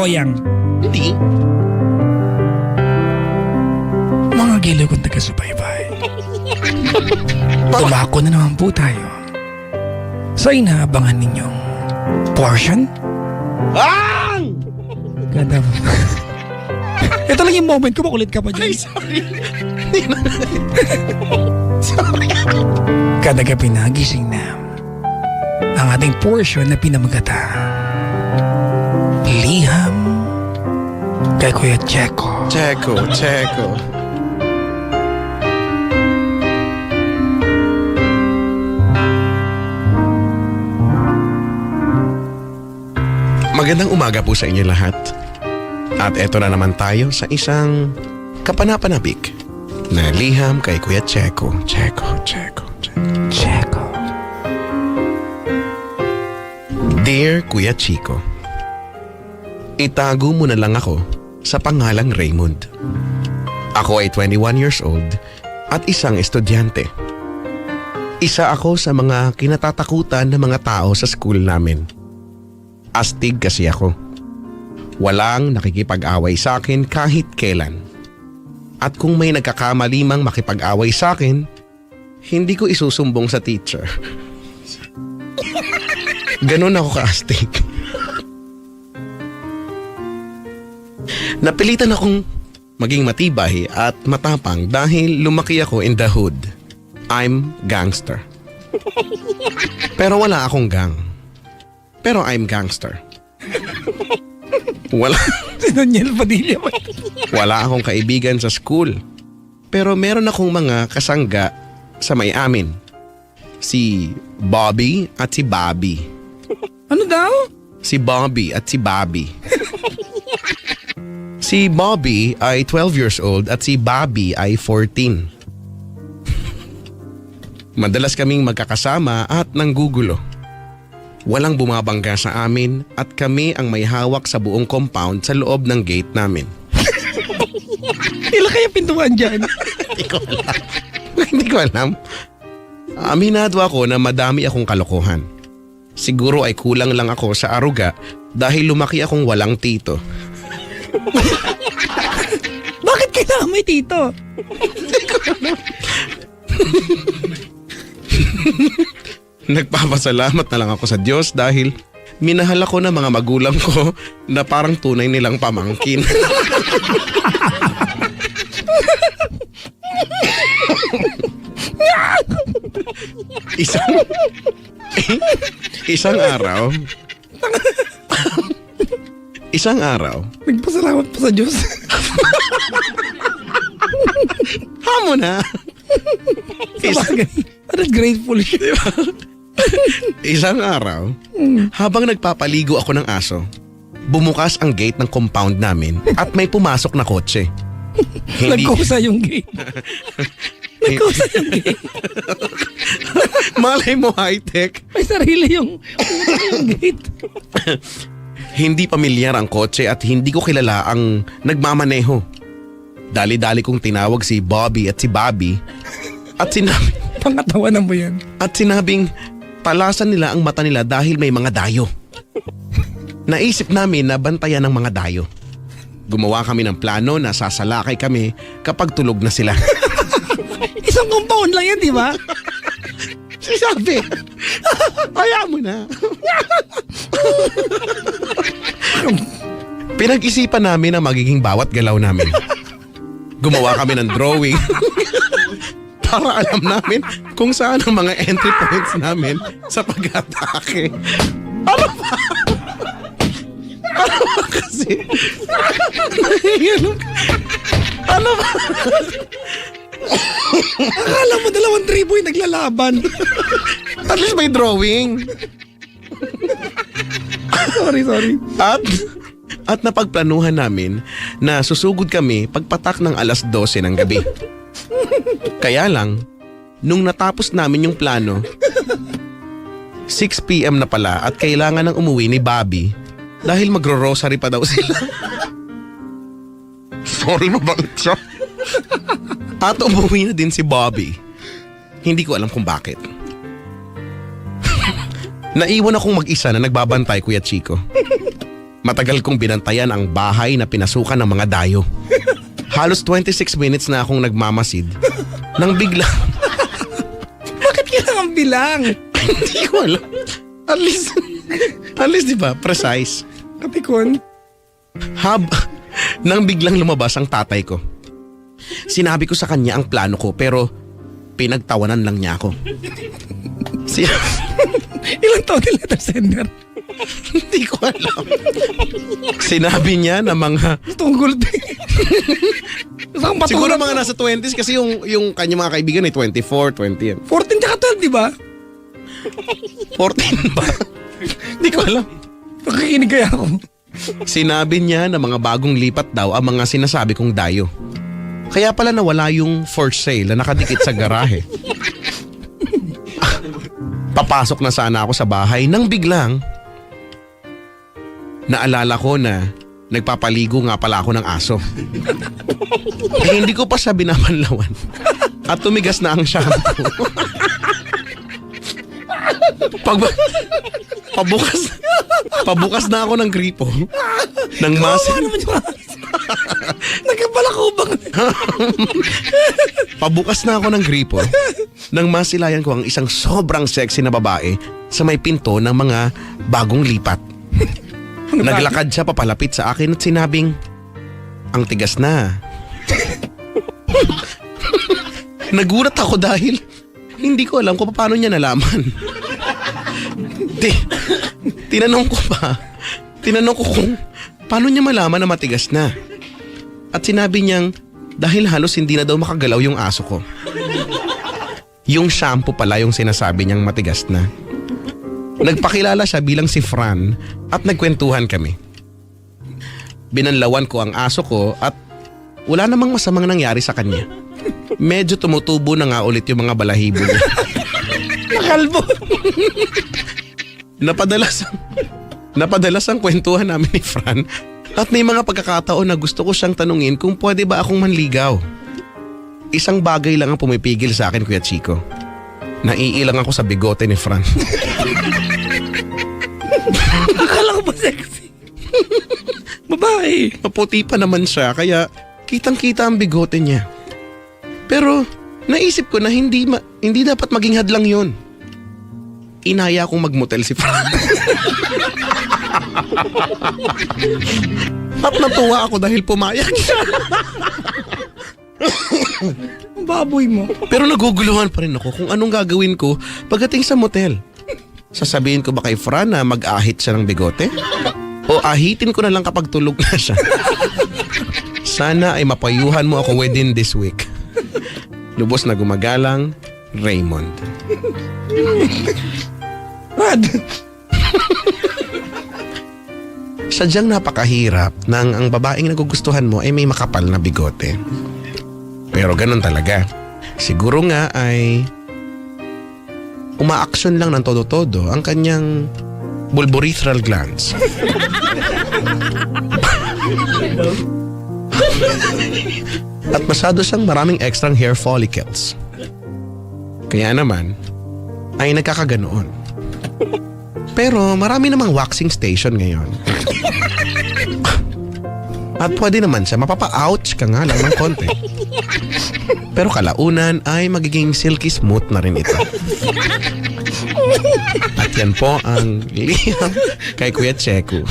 Toyang. Hindi. Mga giliw kong taga-subaybay. Tumako na naman po tayo sa inaabangan ninyong portion. Bang! Ganda mo. Ito lang yung moment ko, makulit ka pa dyan. Ay, sorry. Kada gabi nagising na ang ating portion na pinamagata. Liham kay Kuya Checo. Checo. Magandang umaga po sa inyo lahat. At eto na naman tayo sa isang kapanapanabik na liham kay Kuya Checo. Checo. Dear Kuya Chico, itago mo na lang ako sa pangalang Raymond. Ako ay 21 years old at isang estudyante. Isa ako sa mga kinatatakutan ng mga tao sa school namin. Astig kasi ako. Walang nakikipag-away sa akin kahit kailan. At kung may nagkakamalimang makipag-away sa akin, hindi ko isusumbong sa teacher. Ganun ako ka-astig. Napilitan akong maging matibay at matapang dahil lumaki ako in the hood. I'm gangster. Pero wala akong gang. Pero I'm gangster. Si Daniel Padilla. Wala akong kaibigan sa school. Pero meron akong mga kasangga sa may amin. Si Bobby at si Bobby. Ano daw? Si Bobby at si Bobby. Si Bobby ay 12 years old at si Bobby ay 14. Madalas kaming magkakasama at nanggugulo. Walang bumabangga sa amin at kami ang may hawak sa buong compound sa loob ng gate namin. Ilan kaya pintuan dyan? Hindi ko alam. Aminado ako na madami akong kalokohan. Siguro ay kulang lang ako sa aruga dahil lumaki akong walang tito. Bakit kailangan may tito? Nagpapasalamat na lang ako sa Diyos dahil minahal ako ng mga magulang ko na parang tunay nilang pamangkin. Isang araw, Nagpasalamat pa sa Diyos. hamo na. Sabagay. Parang grateful siya. Diba? Isang araw, habang nagpapaligo ako ng aso, bumukas ang gate ng compound namin at may pumasok na kotse. Nagkusa yung gate. Nagkusa yung gate. Malay mo high-tech. May sarili yung gate. Hindi pamilyar ang kotse at hindi ko kilala ang nagmamaneho. Dali-dali kong tinawag si Bobby at si Bobby at Pangatawanan mo yan. At sinabing palasan nila ang mata nila dahil may mga dayo. Naisip namin na bantayan ng mga dayo. Gumawa kami ng plano na sasalakay kami kapag tulog na sila. Isang compound lang yan, di ba? Sabi, kaya mo na. Pinag-isipan namin ang magiging bawat galaw namin. Gumawa kami ng drawing para alam namin kung saan ang mga entry points namin sa pag-atake. Ano ba? Ano ba kasi? Ano ba? Akala mo dalawang tribo yung naglalaban. At least may drawing. Sorry. At napagplanuhan namin na susugod kami pagpatak ng alas 12 ng gabi. Kaya lang, nung natapos namin yung plano, 6 p.m. na pala at kailangan ng umuwi ni Bobby dahil magro-rosary pa daw sila. Sorry, mabait siya. At umuwi na din si Bobby. Hindi ko alam kung bakit. Naiwan akong mag-isa na nagbabantay, Kuya Chico. Matagal kong binantayan ang bahay na pinasukan ng mga dayo. Halos 26 minutes na akong nagmamasid nang bigla. Bakit kailangan bilang? Hindi ko alam. At least di ba, precise. Katikon? Nang biglang lumabas ang tatay ko. Sinabi ko sa kanya ang plano ko pero pinagtawanan lang niya ako. Ilang taon yung letter sender? Hindi ko alam. Sinabi niya na mga... Tunggol din. Siguro mga nasa 20s kasi yung kanya mga kaibigan ay 24, 20 yan. 14 tsaka 12, di ba? 14 ba? Hindi ko alam. Nakikinig kaya ako. Sinabi niya na mga bagong lipat daw ang mga sinasabi kong dayo. Kaya pala nawala yung for sale na nakadikit sa garahe. Papasok na sana ako sa bahay nang biglang naalala ko na nagpapaligo nga pala ako ng aso. Hindi ko pa siya binabanlawan at tumigas na ang shampoo. Pabukas na ako ng gripo. Nang Nagkapalakubang. Pabukas na ako ng gripo nang masilayan ko ang isang sobrang sexy na babae sa may pinto ng mga bagong lipat. Naglakad siya papalapit sa akin at sinabing, "Ang tigas na." Nagulat ako dahil hindi ko alam kung paano niya nalaman. Tinanong ko kung paano niya malaman na matigas na. At sinabi niyang dahil halos hindi na daw makagalaw yung aso ko. Yung shampoo pala yung sinasabi niyang matigas na. Nagpakilala siya bilang si Fran at nagkwentuhan kami. Binanlawan ko ang aso ko at wala namang masamang nangyari sa kanya. Medyo tumutubo na nga ulit yung mga balahibo niya. Nakalbo. Napadalas ang kwentuhan namin ni Fran at may mga pagkakataon na gusto ko siyang tanungin kung pwede ba akong manligaw. Isang bagay lang ang pumipigil sa akin, Kuya Chico. Naiilang ako sa bigote ni Fran. Akala ko ba sexy? Babae. Maputi pa naman siya kaya kitang-kita ang bigote niya. Pero naisip ko na hindi dapat maging hadlang yon. Inaya akong magmotel si Fran. At natuwa ako dahil pumayag siya. Baboy mo. Pero naguguluhan pa rin ako kung anong gagawin ko pagdating sa motel. Sasabihin ko ba kay Fran na mag-ahit siya ng bigote? O ahitin ko na lang kapag tulog na siya? Sana ay mapayuhan mo ako within this week. Lubos na gumagalang, Raymond. Brad. Sadyang napakahirap nang ang babaeng nagugustuhan mo ay may makapal na bigote. Pero ganun talaga. Siguro nga ay umaaksyon lang ng todo-todo ang kanyang bulborethral glands. At masyado siyang maraming extra hair follicles. Kaya naman ay nagkakaganoon. Pero marami namang waxing station ngayon. At pwede naman siya, mapapa-ouch ka nga lang ng konti. Pero kalaunan ay magiging silky smooth na rin ito. At yan po ang liham kay Kuya Cheku.